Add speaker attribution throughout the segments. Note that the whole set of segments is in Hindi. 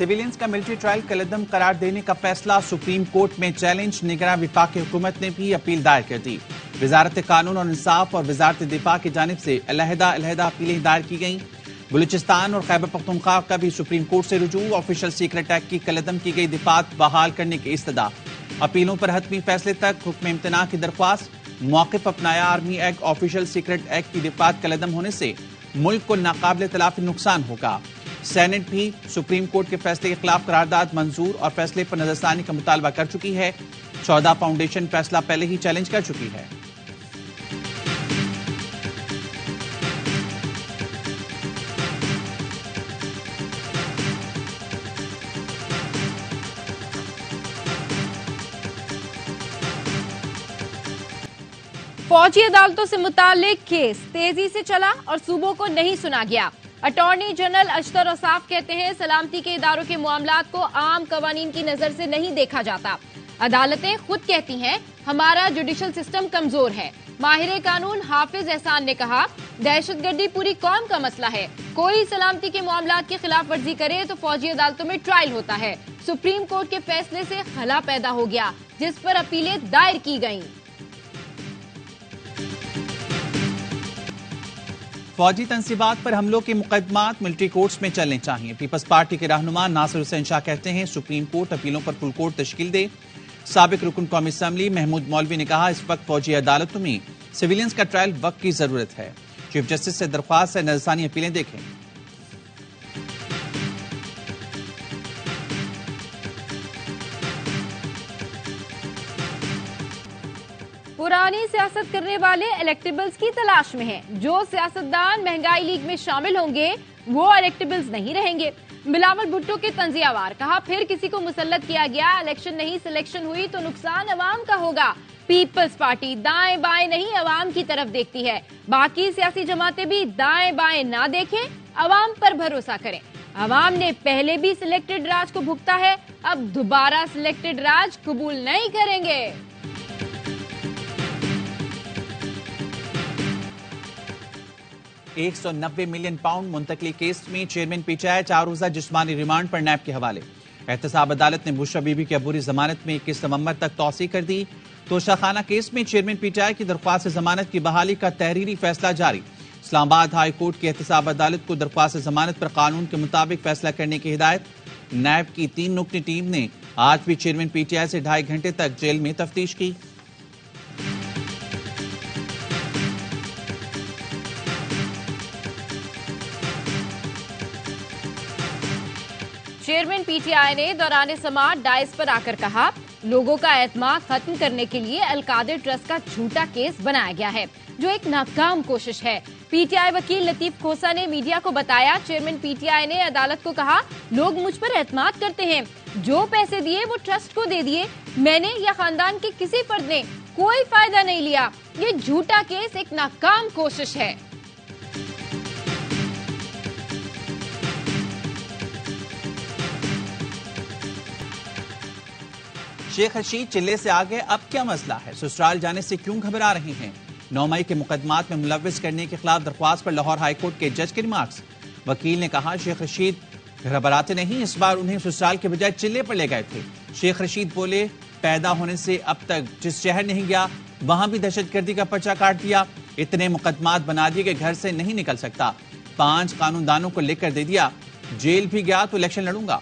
Speaker 1: सिविलियंस का मिलिट्री ट्रायल कलअदम करार देने का फैसला सुप्रीम कोर्ट में चैलेंज। निगरान विफाकी हुकूमत ने भी अपील दायर कर दी। वजारत कानून और इंसाफ और वजारत दिफा की जानिब से अलहदा अपीलें दायर की गईं। बलूचिस्तान और खैबर पख्तूनख्वा का भी सुप्रीम कोर्ट से रुजू। ऑफिशियल सीक्रेट एक्ट की कलअदम की गई दिफात बहाल करने की इस्तदा। अपीलों पर हतमी फैसले तक हुक्म इम्तना की दरख्वास्त। मौक़िफ़ अपनाया। Army act official secret act की दिफात कलअदम होने से मुल्क को नाकाबिल तलाफी नुकसान होगा। सेनेट भी सुप्रीम कोर्ट के फैसले के खिलाफ करारदाद मंजूर और फैसले पर नजरसानी का मुतालबा कर चुकी है। 14 फाउंडेशन फैसला पहले ही चैलेंज कर चुकी है।
Speaker 2: फौजी अदालतों से मुतालिक केस तेजी से चला और सूबों को नहीं सुना गया। अटॉर्नी जनरल अशतर औसाफ कहते हैं सलामती के इदारों के मामलात को आम कवानीन की नजर से नहीं देखा जाता। अदालतें खुद कहती हैं हमारा जुडिशल सिस्टम कमजोर है। माहिर कानून हाफिज एहसान ने कहा दहशतगर्दी पूरी कौम का मसला है। कोई सलामती के मामलात की खिलाफ वर्जी करे तो फौजी अदालतों में ट्रायल होता है। सुप्रीम कोर्ट के फैसले से खला पैदा हो गया जिस पर अपीलें दायर की गईं।
Speaker 1: फौजी तंसीबात पर हमलों के मुकदमात मिलिट्री कोर्ट्स में चलने चाहिए। पीपल्स पार्टी के रहनुमा नासिर हुसैन शाह कहते हैं सुप्रीम कोर्ट अपीलों पर फुल कोर्ट तश्कील दे। साबिक रुकन कौमी असम्बली महमूद मौलवी ने कहा इस वक्त फौजी अदालतों में सिविलियंस का ट्रायल वक्त की जरूरत है। चीफ जस्टिस से दरख्वास्त है नजरसानी अपीलें देखें।
Speaker 2: पुरानी सियासत करने वाले इलेक्टेबल्स की तलाश में हैं। जो सियासतदान महंगाई लीग में शामिल होंगे वो इलेक्टेबल्स नहीं रहेंगे। बिलावल भुट्टो के तंजियावार कहा फिर किसी को मुसल्लत किया गया, इलेक्शन नहीं सिलेक्शन हुई तो नुकसान अवाम का होगा। पीपल्स पार्टी दाएं बाएं नहीं अवाम की तरफ देखती है। बाकी सियासी जमातें भी दाएं बाएं ना देखें, अवाम पर भरोसा करें। अवाम ने पहले भी सिलेक्टेड राज को भुगता है, अब दोबारा सिलेक्टेड राज कबूल नहीं करेंगे।
Speaker 1: 190 मिलियन पाउंड मुंतकली केस में चेयरमैन पीटीआई 4 रोजा जिस्मानी रिमांड पर नैब के हवाले। एहतसाब अदालत ने बुशरा बीबी की अबूरी जमानत में 21 नवंबर तक तौसी कर दी। तोशाखाना केस में चेयरमैन पीटीआई की दरख्वास्त जमानत की बहाली का तहरीरी फैसला जारी। इस्लामाबाद हाई कोर्ट की एहतसाब अदालत को दरख्वास्त जमानत पर कानून के मुताबिक फैसला करने की हिदायत। नैब की 3 नुकनी टीम ने आज भी चेयरमैन पीटीआई से 2.5 घंटे तक जेल में तफ्तीश की।
Speaker 2: चेयरमैन पीटीआई ने दौरान समाअत डाइस पर आकर कहा लोगों का एतमाद खत्म करने के लिए अलकादिर ट्रस्ट का झूठा केस बनाया गया है जो एक नाकाम कोशिश है। पीटीआई वकील लतीफ खोसा ने मीडिया को बताया चेयरमैन पीटीआई ने अदालत को कहा लोग मुझ पर एतमाद करते हैं, जो पैसे दिए वो ट्रस्ट को दे दिए, मैंने या खानदान के किसी फर्द ने कोई फायदा नहीं लिया। ये झूठा केस एक नाकाम कोशिश है।
Speaker 1: शेख रशीद चिल्ले से आगे अब क्या मसला है, ससुराल जाने से क्यों घबरा रहे हैं। 9 मई के मुकदमात में मुलव्विस करने के खिलाफ दरख्वास्त पर लाहौर हाईकोर्ट के जज के रिमार्क्स। वकील ने कहा शेख रशीद घबराते नहीं, इस बार उन्हें ससुराल के बजाय चिल्ले पर ले गए थे। शेख रशीद बोले पैदा होने से अब तक जिस शहर नहीं गया वहां भी दहशतगर्दी का पर्चा काट दिया। इतने मुकदमात बना दिए कि घर से नहीं निकल सकता। 5 कानूनदानों को लिख कर दे दिया, जेल भी गया तो इलेक्शन लड़ूंगा।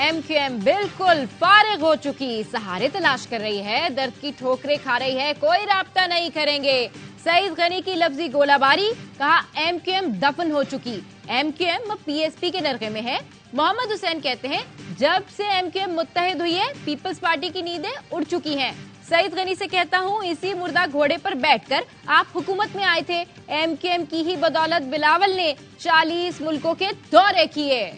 Speaker 2: एमक्यूएम बिल्कुल फारिग हो चुकी, सहारे तलाश कर रही है, दर्द की ठोकरें खा रही है, कोई राब्ता नहीं करेंगे। सईद गनी की लफ्जी गोलाबारी, कहा एमक्यूएम दफन हो चुकी। एमक्यूएम पीएसपी के नरगे में है। मोहम्मद हुसैन कहते हैं जब से एमक्यूएम मुत्तहिद हुई है पीपल्स पार्टी की नींदें उड़ चुकी हैं। सईद गनी से कहता हूं इसी मुर्दा घोड़े पर बैठकर आप हुकूमत में आए थे। एमक्यूएम की ही बदौलत बिलावल ने 40 मुल्कों के दौरे किए।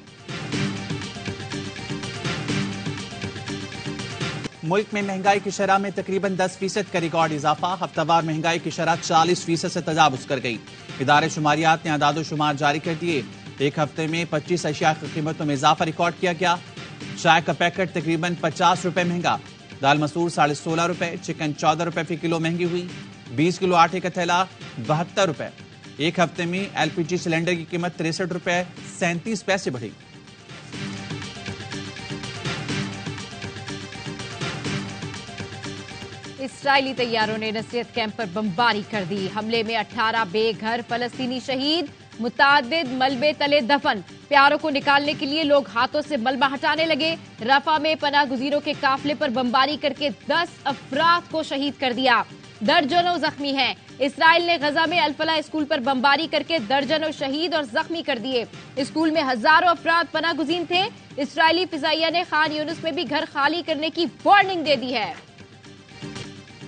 Speaker 1: मुल्क में महंगाई की शरह में तकरीबन 10% का रिकॉर्ड इजाफा। हफ्तावार महंगाई की शरह 40% से तजावुज कर गई। इदारे शुमारियात ने आदादो शुमार जारी कर दिए। एक हफ्ते में 25 अशिया की कीमतों में इजाफा रिकॉर्ड किया गया। चाय का पैकेट तकरीबन 50 रुपए महंगा। दाल मसूर 16.5 रुपए, चिकन 14 रुपए फी किलो महंगी हुई। 20 किलो आटे का थैला 72 रुपए। एक हफ्ते में एलपीजी सिलेंडर की कीमत 63 रुपए 37 पैसे बढ़ी।
Speaker 2: इस्राएली तैयारों ने नसरत कैंप पर बमबारी कर दी। हमले में 18 बेघर फलस्तीनी शहीद, मुतादिद मलबे तले दफन। प्यारों को निकालने के लिए लोग हाथों से मलबा हटाने लगे। रफा में पनाह गुज़ीरों के काफिले पर बमबारी करके 10 अफराद को शहीद कर दिया। दर्जनों जख्मी हैं। इस्राएल ने गजा में अल-फलाह स्कूल पर बमबारी करके दर्जनों शहीद और जख्मी कर दिए। स्कूल में हजारों अफराद पनाह गुज़ीर थे। इस्राएली फिजाइया ने खान यूनुस में भी घर खाली करने की वार्निंग दे दी है।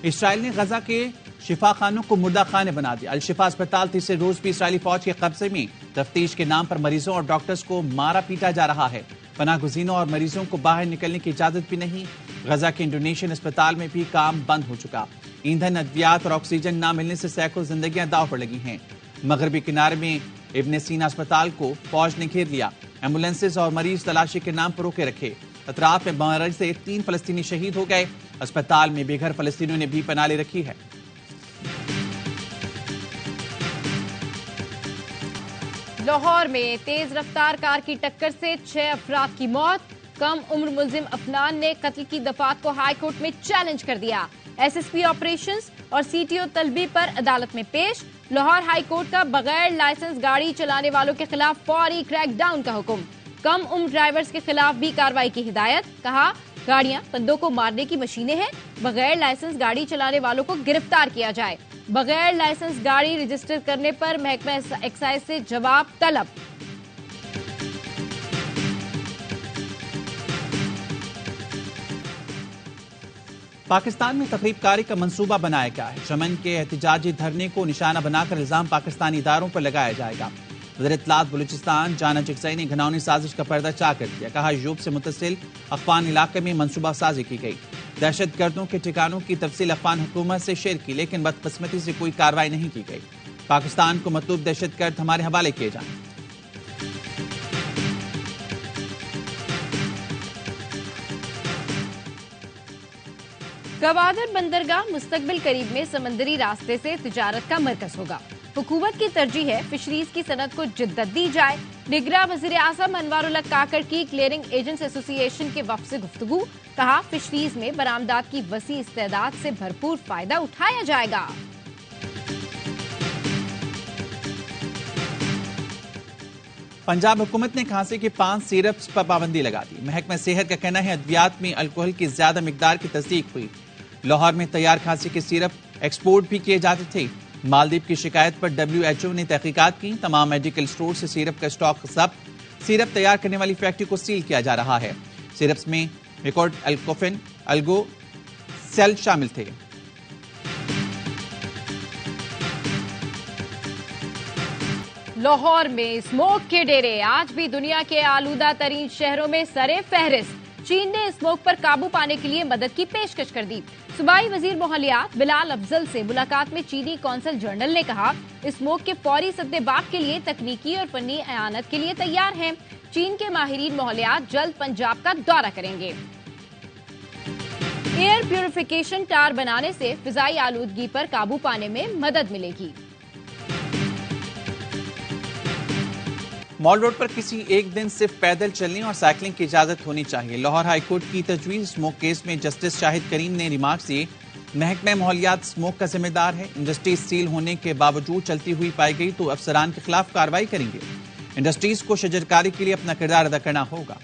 Speaker 1: इसराइल ने गजा के शिफा खानों को मुर्दा खाने बना दिया। अल-शिफा अस्पताल तीसरे रोज भी इसराइली फौज के कब्जे में। तफ्तीश के नाम पर मरीजों और डॉक्टर्स को मारा पीटा जा रहा है। पनाह गुज़ीरों और मरीजों को बाहर निकलने की इजाजत भी नहीं। गजा के इंडोनेशियन अस्पताल में भी काम बंद हो चुका। ईंधन, अद्वियात और ऑक्सीजन न मिलने से सैकड़ों जिंदगियां दांव पर लगी हैं। मगरबी किनारे में इब्ने सीना अस्पताल को फौज ने घेर लिया। एम्बुलेंसेज और मरीज तलाशी के नाम पर रोके रखे। अतराफ में बमबारी से 3 फलस्तीनी शहीद हो गए। अस्पताल में बेघर फलस्तीनियों ने भी पनाह ले रखी है।
Speaker 2: लाहौर में तेज रफ्तार कार की टक्कर से 6 अफराद की मौत। कम उम्र मुलजिम अफनान ने कत्ल की दफात को हाई कोर्ट में चैलेंज कर दिया। एसएसपी ऑपरेशंस और सीटीओ तलबी पर अदालत में पेश। लाहौर हाई कोर्ट का बगैर लाइसेंस गाड़ी चलाने वालों के खिलाफ फौरी क्रैकडाउन का हुक्म। कम उम्र ड्राइवर्स के खिलाफ भी कार्रवाई की हिदायत। कहा, गाड़ियां बंदों को मारने की मशीनें हैं। बगैर लाइसेंस गाड़ी चलाने वालों को गिरफ्तार किया जाए। बगैर लाइसेंस गाड़ी रजिस्टर करने पर महकमा एक्साइज से जवाब तलब।
Speaker 1: पाकिस्तान में तकरीबकारी का मंसूबा बनाया गया है। चमन के एहतजाजी धरने को निशाना बनाकर इल्जाम पाकिस्तानी इदारों पर लगाया जाएगा। वज़ीर इत्तलात बलूचिस्तान जाना चिकसई ने घिनौनी साजिश का पर्दाचार कर दिया। कहा, यूब से मुतसिल अफगान इलाके में मनसूबा साजी की गई। दहशत गर्दों के ठिकानों की तफसील अफगान हुकूमत से शेयर की, लेकिन बदकिस्मती से कोई कार्रवाई नहीं की गई। पाकिस्तान को मतलूब दहशत गर्द हमारे हवाले किए जाएं।
Speaker 2: गवादर बंदरगाह मुस्तकबिल करीब में समंदरी रास्ते से तिजारत का मरकज होगा। हुकूमत की तरजीह है फिशरीज की सनत को जिद्दत दी जाए। निगरां वज़ीर आज़म अनवारुल्लाह काकड़ की क्लियरिंग एजेंट्स एसोसिएशन के वफ़द से गुफ्तगू। कहा, फिशरीज में बरामदात की वसी इस्तेदाद से भरपूर फायदा उठाया जाएगा।
Speaker 1: पंजाब हुकूमत ने खांसी के 5 सिरप्स पर पाबंदी लगा दी। महकमा सेहत का कहना है अद्वियात में अल्कोहल की ज्यादा मिकदार की तस्दीक हुई। लाहौर में तैयार खांसी के सिरप एक्सपोर्ट भी किए जाते थे। मालदीव की शिकायत पर WHO ने तहकीकात की। तमाम मेडिकल स्टोर से सिरप का स्टॉक जब्त। सिरप तैयार करने वाली फैक्ट्री को सील किया जा रहा है। सिरप्स में रिकॉर्ड एल्कोफिन, अल्गो सेल शामिल थे।
Speaker 2: लाहौर में स्मोक के डेरे आज भी दुनिया के आलूदा तरीन शहरों में सरे फहरिस्त। चीन ने स्मोक पर काबू पाने के लिए मदद की पेशकश कर दी। सूबाई वजीर माहौलियात बिलाल अफजल से मुलाकात में चीनी कौंसल जनरल ने कहा, स्मोक के फौरी सद्देबाब के लिए तकनीकी और फनी एआनत के लिए तैयार हैं। चीन के माहिरीन माहौलियात जल्द पंजाब का दौरा करेंगे। एयर प्यूरिफिकेशन टार बनाने से फिजाई आलूदगी पर काबू पाने में मदद मिलेगी।
Speaker 1: मॉल रोड पर किसी एक दिन सिर्फ पैदल चलने और साइकिलिंग की इजाजत होनी चाहिए। लाहौर हाईकोर्ट की तजवीज। स्मोक केस में जस्टिस शाहिद करीम ने रिमार्क्स दिए। महकमा माहौलियात स्मोक का जिम्मेदार है। इंडस्ट्रीज सील होने के बावजूद चलती हुई पाई गई तो अफसरान के खिलाफ कार्रवाई करेंगे। इंडस्ट्रीज को शजरकारी के लिए अपना किरदार अदा करना होगा।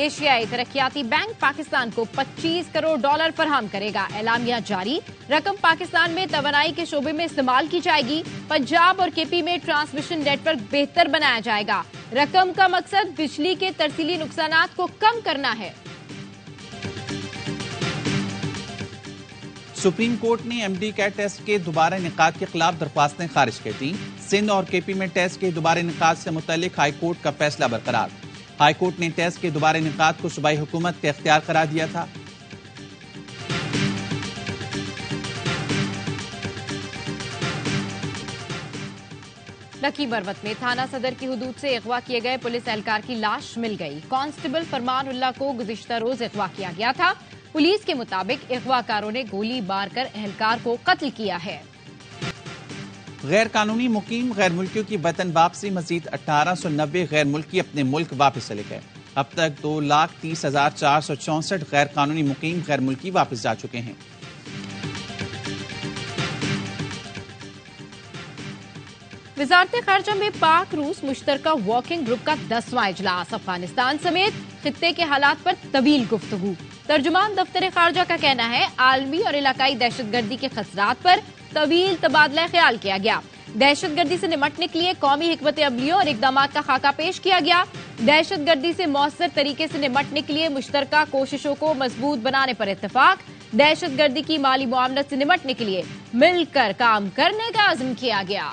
Speaker 2: एशियाई तरक्याती बैंक पाकिस्तान को $25 करोड़ फराहम करेगा। एलामिया जारी। रकम पाकिस्तान में तवानाई के शोबे में इस्तेमाल की जाएगी। पंजाब और केपी में ट्रांसमिशन नेटवर्क बेहतर बनाया जाएगा। रकम का मकसद बिजली के तरसीली नुकसानात को कम करना है।
Speaker 1: सुप्रीम कोर्ट ने MD कैट टेस्ट के दोबारा इनेकाद के खिलाफ दरख्वास्तें खारिज कर दी। सिंध और केपी में टेस्ट के दोबारा इनेकाद से मुतल्लिक हाई कोर्ट का फैसला बरकरार। हाई कोर्ट ने टेस्ट के दोबारा इनेकाद को सूबाई हुकूमत के इख्तियार करार दिया था।
Speaker 2: लकी बरवत में थाना सदर की हुदूद से अगवा किए गए पुलिस एहलकार की लाश मिल गई। कांस्टेबल फरमानुल्लाह को गुज़िश्ता रोज अगवा किया गया था। पुलिस के मुताबिक अगवाकारों ने गोली मारकर एहलकार को कत्ल किया है।
Speaker 1: गैर कानूनी मुकीम गैर मुल्कियों की वतन वापसी मजीद 1890 गैर मुल्की अपने मुल्क वापस चले गए। अब तक 2,30,464 गैर कानूनी मुकीम गैर मुल्की वापस जा चुके हैं।
Speaker 2: वजारत खारजा में पाक रूस मुश्तरका वर्किंग ग्रुप का 10वां इजलास। अफगानिस्तान समेत खित्ते के हालात पर तवील गुफ्तगू। तर्जुमान दफ्तर खारजा का कहना है आलमी और इलाकाई दहशतगर्दी के खतरात पर तवील तबादला ख्याल किया गया। दहशतगर्दी से निपटने के लिए कौमी हिकमत अमलियों और इकदाम का खाका पेश किया गया। दहशतगर्दी से मौसर तरीके से निपटने के लिए मुश्तरका कोशिशों को मजबूत बनाने पर इत्तेफाक। दहशतगर्दी की माली मुआमलत से निपटने के लिए मिलकर काम करने का अज़्म किया गया।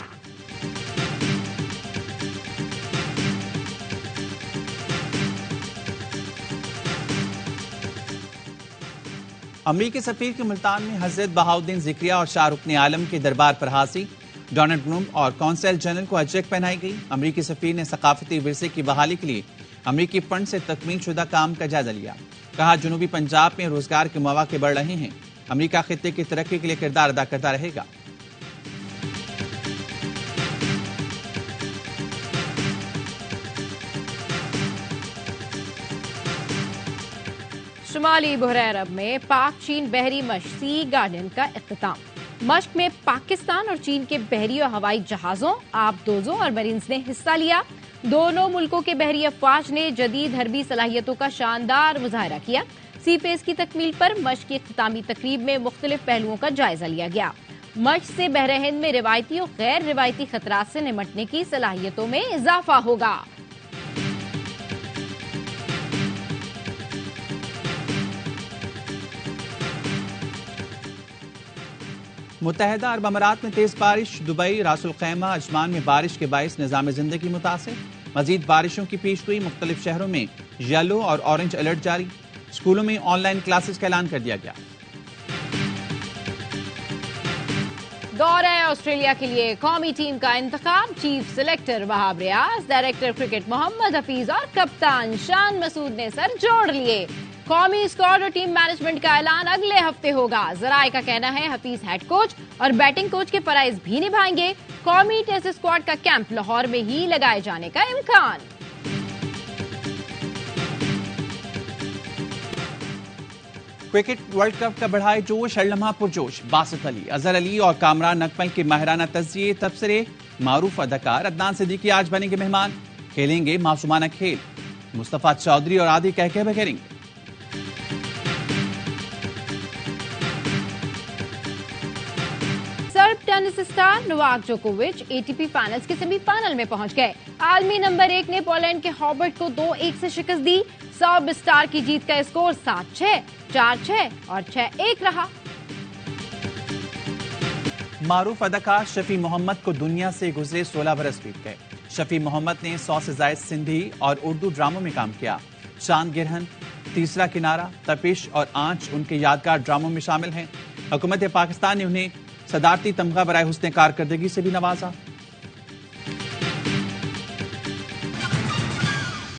Speaker 1: अमरीकी सफीर के मुल्तान में हजरत बहाउद्दीन ज़िक्रिया और शाहरुख आलम के दरबार पर हाजिरी। डोनाल्ड ब्लूम और कौंसल जनरल को अजरक पहनाई गई। अमरीकी सफीर ने सकाफती विरसे की बहाली के लिए अमरीकी फंड से तकमील शुदा काम का जायजा लिया। कहा जनूबी पंजाब में रोजगार के मौके बढ़ रहे हैं। अमरीका खित्ते की तरक्की के लिए किरदार अदा करता रहेगा।
Speaker 2: शुमाली बहर अरब में पाक चीन बहरी मश्क सी गार्डियन का इख्तिताम। मश्क में पाकिस्तान और चीन के बहरी और हवाई जहाजों, आबदोजों और मरीन्स ने हिस्सा लिया। दोनों मुल्कों के बहरी अफवाज ने जदीद हरबी सलाहियतों का शानदार मुजाहरा किया। सी पेस की तकमील पर मश्क की इख्तितामी तकरीब में मुख्तलिफ पहलुओं का जायजा लिया गया। मश्क से बहर हिंद में रिवायती और गैर रिवायती खतरात से निपटने की सलाहियतों में इजाफा होगा।
Speaker 1: मुत्तहिदा अरब अमारात में तेज बारिश। दुबई, रासुल खैमा, अजमान में बारिश के बाइस निजाम जिंदगी मुतासिर। मजीद बारिशों की पेशगोई। मुख्तलिफ शहरों में येलो और ऑरेंज अलर्ट जारी। स्कूलों में ऑनलाइन क्लासेस का ऐलान कर दिया गया।
Speaker 2: दौरे ऑस्ट्रेलिया के लिए कौमी टीम का इंतखाब। Chief selector Wahab Riaz, director cricket Mohammad Hafeez और कप्तान शान मसूद ने सर जोड़ लिए। कौमी स्क्वाड और टीम मैनेजमेंट का ऐलान अगले हफ्ते होगा। जराए का कहना है हफीज हेड कोच और बैटिंग कोच के फराइज भी निभाएंगे। कौमी टेस्ट स्क्वाड का कैंप लाहौर में ही लगाए जाने का इम्कान।
Speaker 1: क्रिकेट वर्ल्ड कप का बढ़ाए जोश, हर लम्हा पुरजोश। बासित अली, अजहर अली और कामरान नकमल के माहिराना तज़किये, तबसरे। मारूफ अदाकार अदनान सिद्दीकी आज बनेंगे मेहमान। खेलेंगे मासूमाना खेल। मुस्तफा चौधरी और आदि कह बखेरेंगे।
Speaker 2: सर्ब टेनिस स्टार नोवाक जोकोविच एटीपी फाइनल्स के सेमीफाइनल में पहुंच गए। आलमी नंबर 1 ने पोलैंड के हॉबर्ट को 2-1 से शिकस्त दी। सर्ब स्टार की जीत का स्कोर 7-6, 4-6 और 6-1 रहा।
Speaker 1: मारूफ अदाकार शफी मोहम्मद को दुनिया से गुजरे 16 बरस बीत गए। शफी मोहम्मद ने 100 से ज्यादा सिंधी और उर्दू ड्रामों में काम किया। चांद गिरहन, तीसरा किनारा, तपिश और आंच उनके यादगार ड्रामों में शामिल हैं। हुकूमत पाकिस्तान ने उन्हें सदारती तमगा बराए हुस्ने कारकर्दगी से भी नवाजा।